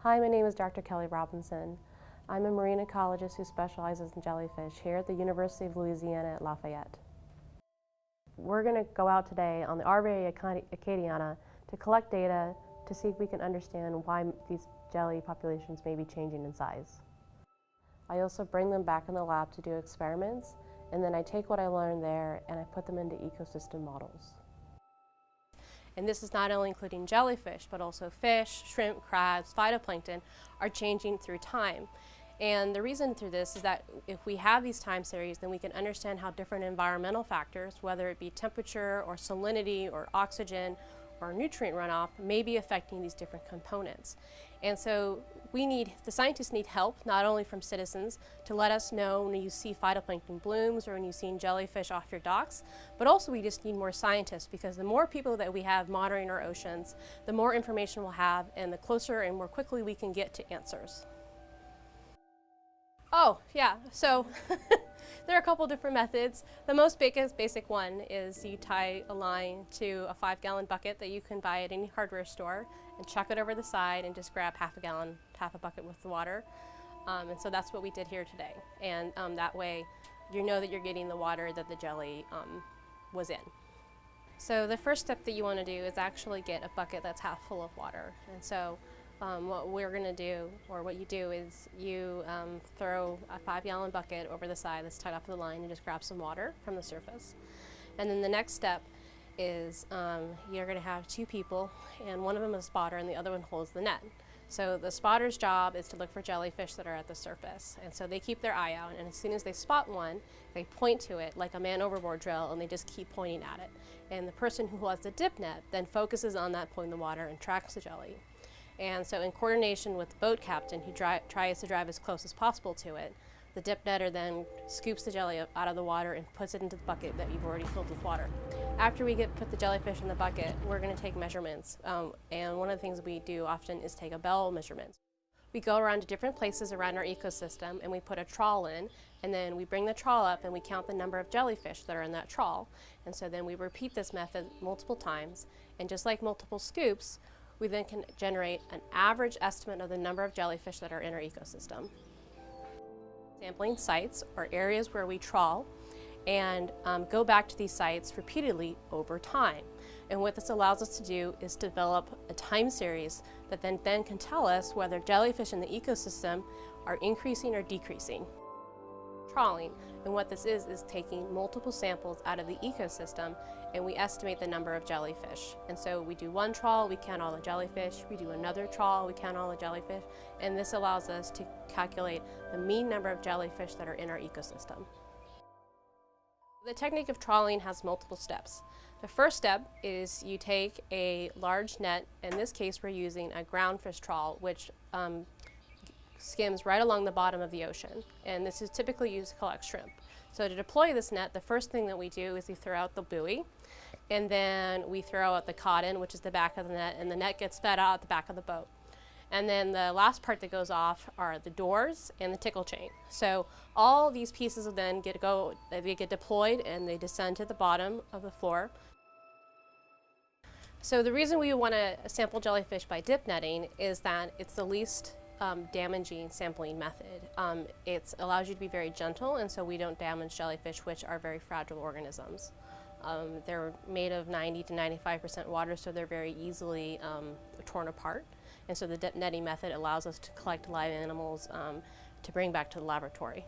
Hi, my name is Dr. Kelly Robinson. I'm a marine ecologist who specializes in jellyfish here at the University of Louisiana at Lafayette. We're going to go out today on the Arborea acadiana to collect data to see if we can understand why these jelly populations may be changing in size. I also bring them back in the lab to do experiments, and then I take what I learned there and I put them into ecosystem models. And this is not only including jellyfish, but also fish, shrimp, crabs, phytoplankton are changing through time. And the reason through this is that if we have these time series, then we can understand how different environmental factors, whether it be temperature or salinity or oxygen or nutrient runoff, may be affecting these different components. And so the scientists need help, not only from citizens, to let us know when you see phytoplankton blooms or when you've seen jellyfish off your docks, but also we just need more scientists, because the more people that we have monitoring our oceans, the more information we'll have and the closer and more quickly we can get to answers. Oh, yeah, so there are a couple different methods. The most basic one is you tie a line to a 5-gallon bucket that you can buy at any hardware store and chuck it over the side and just grab half a bucket with the water. And so that's what we did here today. And that way you know that you're getting the water that the jelly was in. So the first step that you want to do is actually get a bucket that's half full of water. And so what we're going to do, or what you do, is you throw a 5-gallon bucket over the side that's tied off the line and just grab some water from the surface. And then the next step is you're going to have 2 people, and one of them is a spotter and the other one holds the net. So the spotter's job is to look for jellyfish that are at the surface, and so they keep their eye out, and as soon as they spot one, they point to it like a man overboard drill, and they just keep pointing at it. And the person who has the dip net then focuses on that point in the water and tracks the jelly. And so in coordination with the boat captain, who tries to drive as close as possible to it, the dip netter then scoops the jelly out of the water and puts it into the bucket that you've already filled with water. After we put the jellyfish in the bucket, we're going to take measurements. And one of the things we do often is take a bell measurement. We go around to different places around our ecosystem and we put a trawl in, and then we bring the trawl up and we count the number of jellyfish that are in that trawl. And so then we repeat this method multiple times, and just like multiple scoops, we then can generate an average estimate of the number of jellyfish that are in our ecosystem. Sampling sites are areas where we trawl and go back to these sites repeatedly over time. And what this allows us to do is develop a time series that then can tell us whether jellyfish in the ecosystem are increasing or decreasing. Trawling, and what this is taking multiple samples out of the ecosystem, and we estimate the number of jellyfish. And so we do one trawl, we count all the jellyfish, we do another trawl, we count all the jellyfish, and this allows us to calculate the mean number of jellyfish that are in our ecosystem. The technique of trawling has multiple steps. The first step is you take a large net. In this case we're using a groundfish trawl, which skims right along the bottom of the ocean, and this is typically used to collect shrimp. So to deploy this net, the first thing that we do is we throw out the buoy, and then we throw out the cotton, which is the back of the net, and the net gets fed out at the back of the boat. And then the last part that goes off are the doors and the tickle chain. So all these pieces will then get deployed and they descend to the bottom of the floor. So the reason we want to sample jellyfish by dip netting is that it's the least damaging sampling method. It allows you to be very gentle, and so we don't damage jellyfish, which are very fragile organisms. They're made of 90 to 95% water, so they're very easily torn apart. And so the dip netting method allows us to collect live animals to bring back to the laboratory.